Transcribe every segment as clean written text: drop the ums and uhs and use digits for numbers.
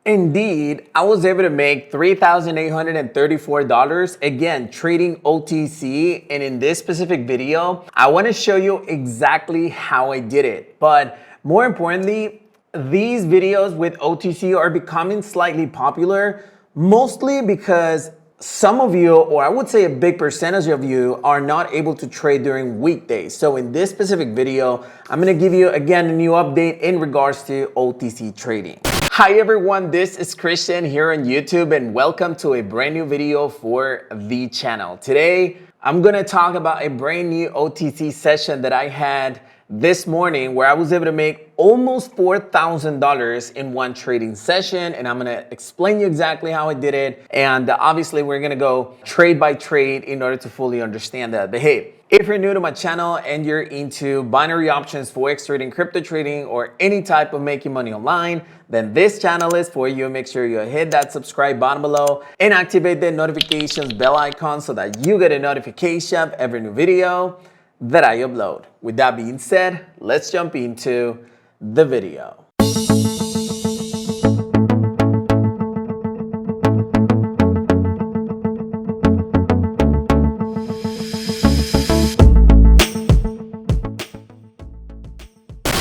Indeed, I was able to make $3,834 again trading OTC, and in this specific video I want to show you exactly how I did it. But more importantly, these videos with OTC are becoming slightly popular, mostly because some of you, or I would say a big percentage of you, are not able to trade during weekdays. So in this specific video, I'm going to give you again a new update in regards to OTC trading. Hi everyone, this is Christian here on YouTube and welcome to a brand new video for the channel. Today, I'm going to talk about a brand new OTC session that I had this morning where I was able to make almost $4,000 in one trading session, and I'm going to explain you exactly how I did it. And obviously we're going to go trade by trade in order to fully understand that. But hey, if you're new to my channel and you're into binary options, forex trading, crypto trading, or any type of making money online, then this channel is for you. Make sure you hit that subscribe button below and activate the notifications bell icon so that you get a notification of every new video that I upload. With that being said, let's jump into the video.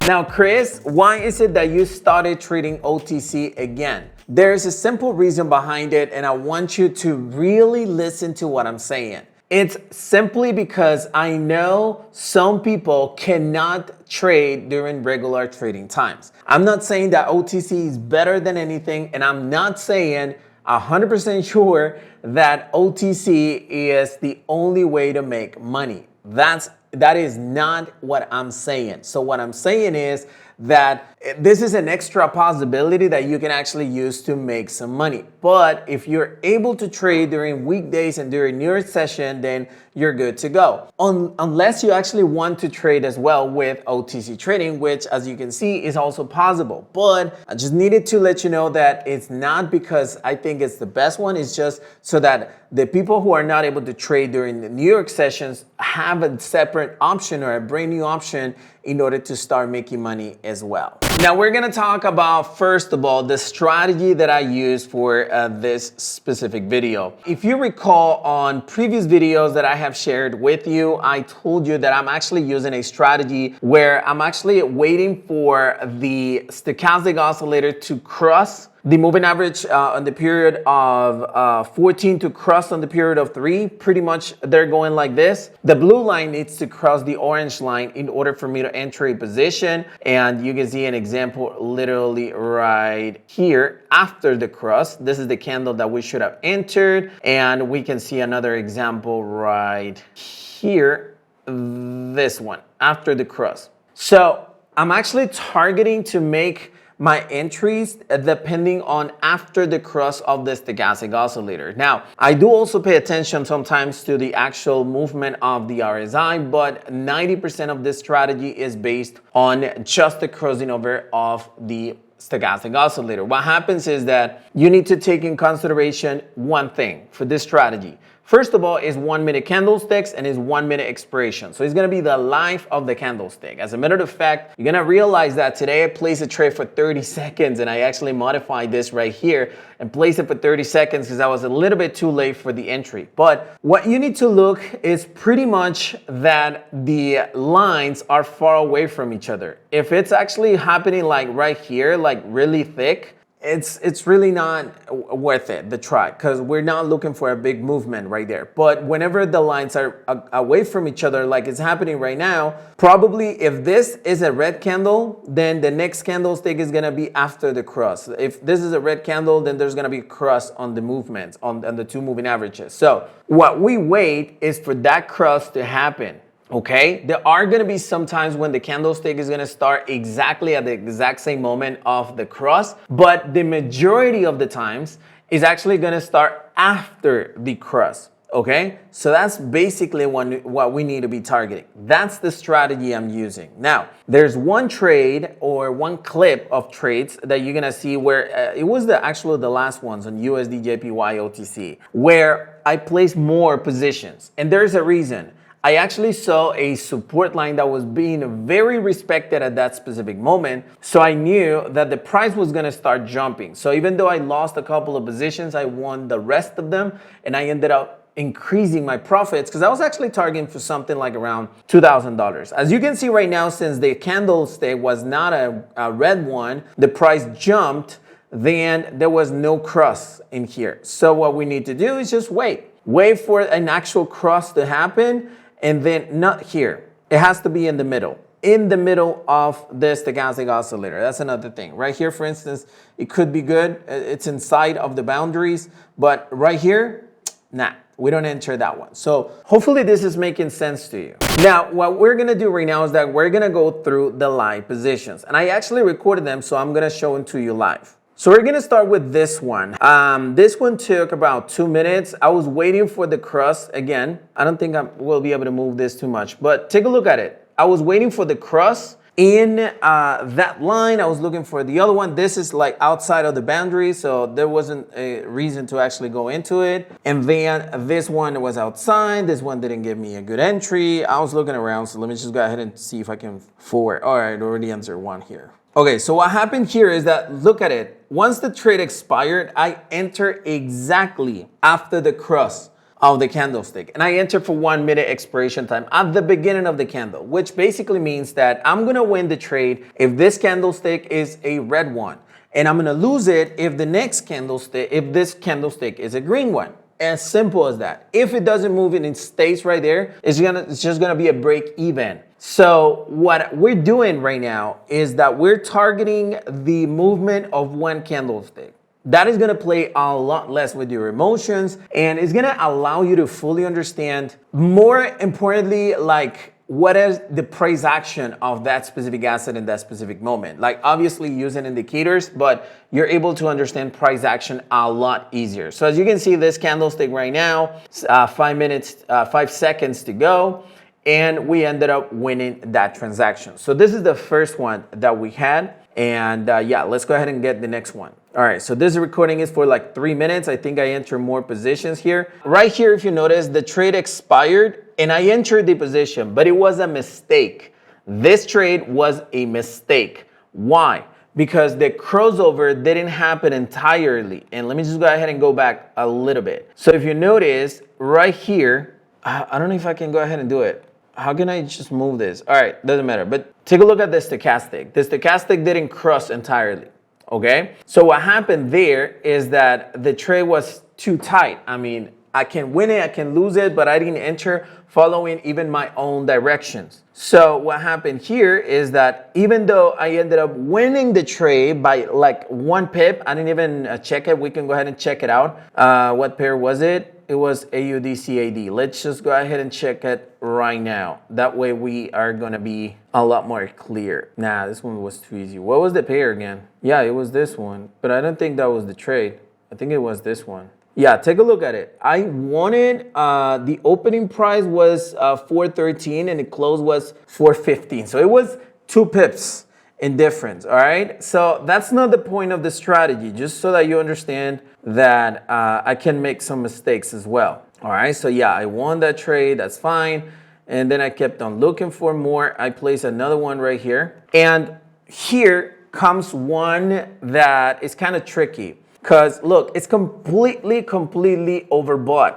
Now, Chris, why is it that you started trading OTC again? There's a simple reason behind it, and I want you to really listen to what I'm saying. It's simply because I know some people cannot trade during regular trading times. I'm not saying that OTC is better than anything, and I'm not saying 100% sure that OTC is the only way to make money. That is not what I'm saying. So what I'm saying is that this is an extra possibility that you can actually use to make some money. But if you're able to trade during weekdays and during your session, then you're good to go. Unless you actually want to trade as well with OTC trading, which as you can see is also possible. But I just needed to let you know that it's not because I think it's the best one. It's just so that the people who are not able to trade during the New York sessions have a separate option or a brand new option in order to start making money as well. Now we're gonna talk about, first of all, the strategy that I use for this specific video. If you recall on previous videos that I have shared with you, I told you that I'm actually using a strategy where I'm actually waiting for the stochastic oscillator to cross the moving average on the period of 14 to cross on the period of 3. Pretty much they're going like this. The blue line needs to cross the orange line in order for me to enter a position. And you can see an example literally right here after the cross. This is the candle that we should have entered. And we can see another example right here, this one, after the cross. So I'm actually targeting to make my entries depending on after the cross of the stochastic oscillator. Now, I do also pay attention sometimes to the actual movement of the RSI, but 90% of this strategy is based on just the crossing over of the stochastic oscillator. What happens is that you need to take in consideration one thing for this strategy. First of all is 1 minute candlesticks and is 1 minute expiration. So it's going to be the life of the candlestick. As a matter of fact, you're going to realize that today I placed a trade for 30 seconds and I actually modified this right here and placed it for 30 seconds because I was a little bit too late for the entry. But what you need to look is pretty much that the lines are far away from each other. If it's actually happening like right here, like really thick, it's really not worth it, the try, because we're not looking for a big movement right there. But whenever the lines are away from each other, like it's happening right now, probably if this is a red candle, then the next candlestick is going to be after the cross. If this is a red candle, then there's going to be a cross on the movements, on the two moving averages. So what we wait is for that cross to happen. Okay, there are going to be some times when the candlestick is going to start exactly at the exact same moment of the cross, but the majority of the times is actually going to start after the cross. Okay, so that's basically what we need to be targeting. That's the strategy I'm using. Now, there's one trade or one clip of trades that you're going to see where it was the last ones on USD JPY OTC where I placed more positions, and there's a reason. I actually saw a support line that was being very respected at that specific moment. So I knew that the price was going to start jumping. So even though I lost a couple of positions, I won the rest of them, and I ended up increasing my profits because I was actually targeting for something like around $2,000. As you can see right now, since the candlestick was not a red one, the price jumped, then there was no cross in here. So what we need to do is just wait for an actual cross to happen, and then not here. It has to be in the middle of the stochastic oscillator. That's another thing. Right here, for instance, it could be good. It's inside of the boundaries, but right here, nah. We don't enter that one. So hopefully this is making sense to you. Now, what we're gonna do right now is that we're gonna go through the live positions. And I actually recorded them, so I'm gonna show them to you live. So we're gonna start with this one. This one took about 2 minutes. I was waiting for the cross again. I don't think I will be able to move this too much, but take a look at it. I was waiting for the cross in that line. I was looking for the other one. This is like outside of the boundary, so there wasn't a reason to actually go into it. And then this one was outside. This one didn't give me a good entry. I was looking around, so let me just go ahead and see if I can forward. All right, already answered one here. Okay, so what happened here is that, look at it. Once the trade expired, I entered exactly after the cross of the candlestick, and I enter for 1 minute expiration time at the beginning of the candle, which basically means that I'm gonna win the trade if this candlestick is a red one, and I'm gonna lose it if this candlestick is a green one. As simple as that. If it doesn't move and it stays right there, it's just gonna be a break even. So what we're doing right now is that we're targeting the movement of one candlestick. That is going to play a lot less with your emotions, and it's going to allow you to fully understand, more importantly, like what is the price action of that specific asset in that specific moment. Like obviously using indicators, but you're able to understand price action a lot easier. So as you can see, this candlestick right now, 5 seconds to go, and we ended up winning that transaction. So this is the first one that we had. And yeah, let's go ahead and get the next one. All right, so this recording is for like 3 minutes. I think I enter more positions here. Right here, if you notice, the trade expired and I entered the position, but it was a mistake. This trade was a mistake. Why? Because the crossover didn't happen entirely. And let me just go ahead and go back a little bit. So if you notice right here, I don't know if I can go ahead and do it. How can I just move this? All right, doesn't matter. But take a look at the stochastic. The stochastic didn't cross entirely, okay? So what happened there is that the trade was too tight. I mean, I can win it, I can lose it, but I didn't enter following even my own directions. So what happened here is that even though I ended up winning the trade by like 1 pip, I didn't even check it. We can go ahead and check it out. What pair was it? It was AUD-CAD. Let's just go ahead and check it right now. That way we are gonna be a lot more clear. Nah, this one was too easy. What was the pair again? Yeah, it was this one, but I don't think that was the trade. I think it was this one. Yeah, take a look at it. I wanted, the opening price was 413 and the close was 415. So it was 2 pips in difference, all right? So that's not the point of the strategy, just so that you understand that I can make some mistakes as well. All right, so yeah, I won that trade, that's fine. And then I kept on looking for more. I placed another one right here. And here comes one that is kind of tricky. Because look, it's completely overbought.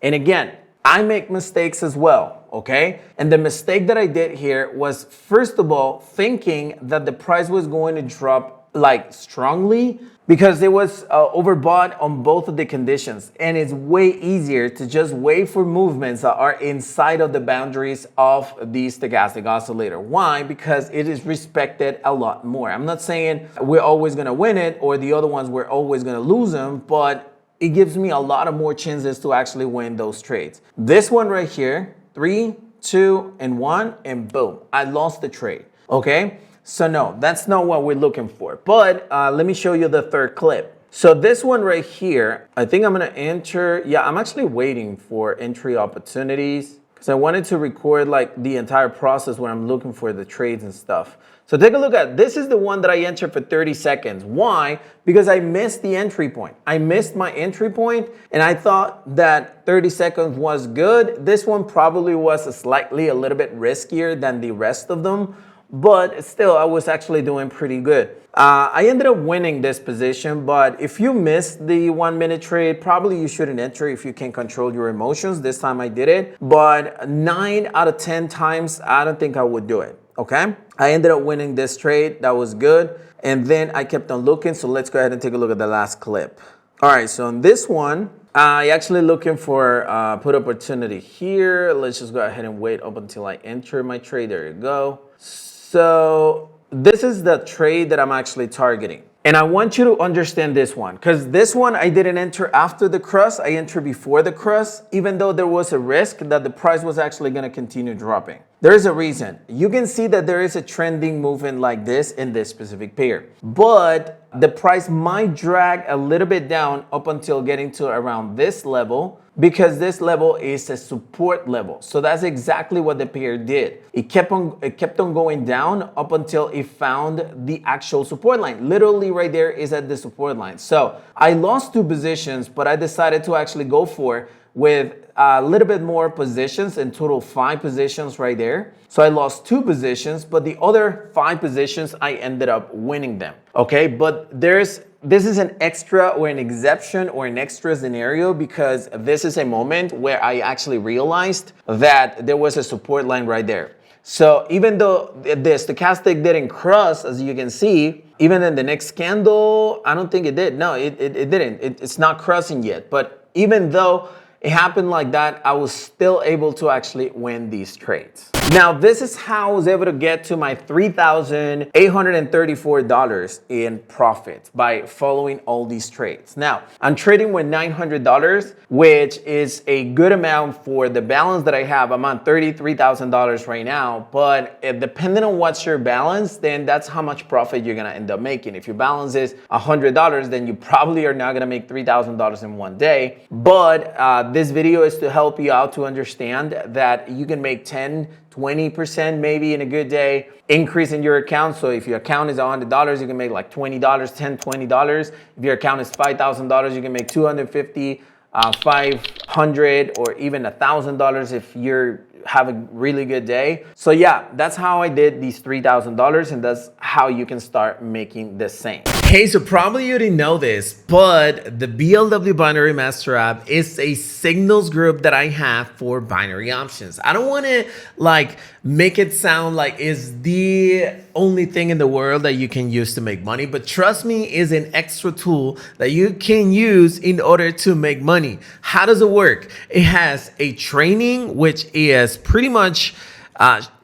And again, I make mistakes as well, okay? And the mistake that I did here was, first of all, thinking that the price was going to drop like strongly because it was overbought on both of the conditions. And it's way easier to just wait for movements that are inside of the boundaries of the stochastic oscillator. Why? Because it is respected a lot more. I'm not saying we're always gonna win it or the other ones we're always gonna lose them, but it gives me a lot of more chances to actually win those trades. This one right here, 3, 2, and 1, and boom, I lost the trade, okay? So no, that's not what we're looking for. But let me show you the third clip. So this one right here, I think I'm gonna enter. Yeah, I'm actually waiting for entry opportunities because I wanted to record like the entire process when I'm looking for the trades and stuff. So take a look at, this is the one that I entered for 30 seconds. Why? Because I missed the entry point. I missed my entry point and I thought that 30 seconds was good. This one probably was a little bit riskier than the rest of them, but still I was actually doing pretty good. I ended up winning this position, but if you missed the 1 minute trade, probably you shouldn't enter if you can control your emotions. This time I did it, but 9 out of 10 times, I don't think I would do it. Okay, I ended up winning this trade. That was good. And then I kept on looking. So let's go ahead and take a look at the last clip. All right, so on this one, I actually looking for put opportunity here. Let's just go ahead and wait up until I enter my trade. There you go. So this is the trade that I'm actually targeting. And I want you to understand this one, because this one I didn't enter after the cross, I entered before the cross, even though there was a risk that the price was actually going to continue dropping. There's a reason. You can see that there is a trending movement like this in this specific pair, but the price might drag a little bit down up until getting to around this level, because this level is a support level. So that's exactly what the pair did. It kept on going down up until it found the actual support line. Literally right there is at the support line. So I lost 2 positions, but I decided to actually go for with a little bit more positions, in total 5 positions right there. So I lost 2 positions, but the other 5 positions, I ended up winning them. Okay, but this is an extra or an exception or an extra scenario, because this is a moment where I actually realized that there was a support line right there. So even though the stochastic didn't cross, as you can see, even in the next candle, I don't think it did. No, it didn't. It's not crossing yet. But even though it happened like that, I was still able to actually win these trades. Now, this is how I was able to get to my $3,834 in profit by following all these trades. Now, I'm trading with $900, which is a good amount for the balance that I have. I'm on $33,000 right now, but depending on what's your balance, then that's how much profit you're gonna end up making. If your balance is $100, then you probably are not gonna make $3,000 in one day. But this video is to help you out to understand that you can make 10-20% maybe in a good day increase in your account. So if your account is $100, you can make like $20, $10-20. If your account is $5,000, you can make $250, $500, or even $1,000 if you're have a really good day. So yeah, that's how I did these $3,000, and that's how you can start making the same. Hey, so probably you didn't know this, but the BLW Binary Master app is a signals group that I have for binary options. I don't want to like make it sound like it's the only thing in the world that you can use to make money, but trust me, is an extra tool that you can use in order to make money. How does it work? It has a training, which is pretty much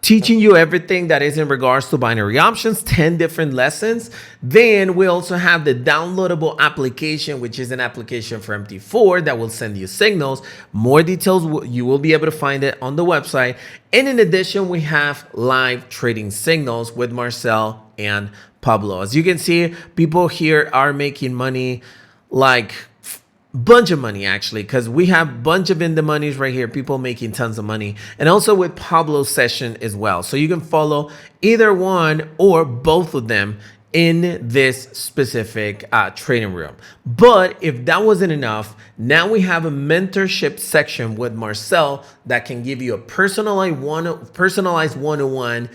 teaching you everything that is in regards to binary options, 10 different lessons. Then we also have the downloadable application, which is an application for MT4 that will send you signals. More details, you will be able to find it on the website. And in addition, we have live trading signals with Marcel and Pablo. As you can see, people here are making money, like bunch of money actually, because we have bunch of in the monies right here, people making tons of money, and also with Pablo's session as well. So you can follow either one or both of them in this specific trading room. But if that wasn't enough, now we have a mentorship section with Marcel that can give you a personalized one-on-one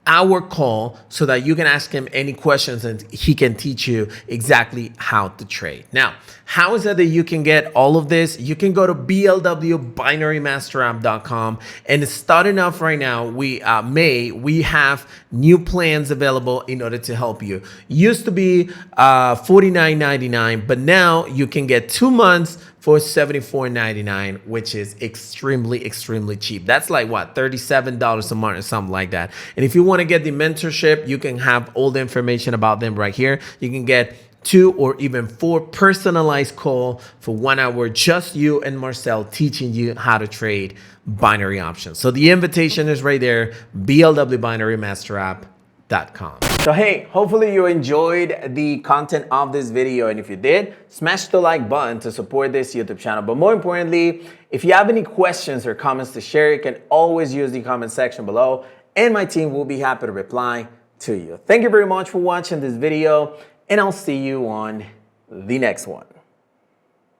hour call so that you can ask him any questions and he can teach you exactly how to trade. Now, how is it that you can get all of this? You can go to blwbinarymasterapp.com, and starting off right now, we have new plans available in order to help you. Used to be $49.99, but now you can get 2 months for $74.99, which is extremely cheap. That's like what, $37 a month or something like that. And if you want to get the mentorship, you can have all the information about them right here. You can get 2 or even 4 personalized call for 1 hour, just you and Marcel teaching you how to trade binary options. So the invitation is right there, blwbinarymasterapp.com. So hey, hopefully you enjoyed the content of this video, and if you did, smash the like button to support this YouTube channel. But more importantly, if you have any questions or comments to share, you can always use the comment section below, and my team will be happy to reply. to you. Thank you very much for watching this video, and I'll see you on the next one.